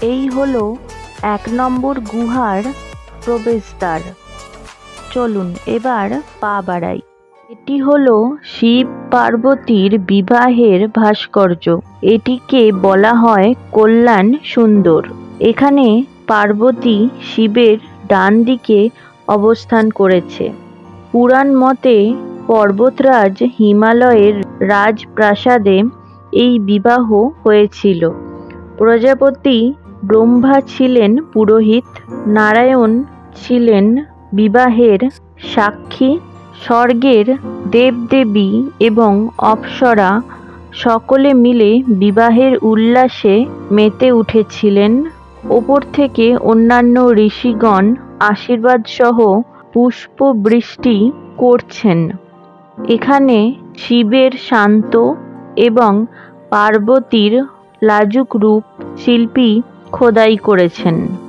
এই হলো ১ নম্বর গুহার প্রবেশদ্বার। চলুন এবার পা বাড়াই। এটি হলো শিব পার্বতীর বিবাহের ভাস্কর্য। এটিকে বলা হয় কল্যাণ সুন্দর। এখানে পার্বতী শিবের ডান দিকে অবস্থান করেছে। পুরাণ মতে পর্বতরাজ হিমালয়ের রাজপ্রাসাদে এই বিবাহ হয়েছিল। প্রজাপতি ব্রহ্মা ছিলেন পুরোহিত, নারায়ণ ছিলেন বিবাহের সাক্ষী, স্বর্গের দেবদেবী এবং অপ্সরা সকলে মিলে বিবাহের উল্লাসে মেতে উঠেছিলেন। ওপর থেকে অন্যান্য ঋষিগণ আশীর্বাদসহ পুষ্পবৃষ্টি করছেন। এখানে শিবের শান্ত এবং পার্বতীর লাজুক রূপ শিল্পী খোদাই করেছেন।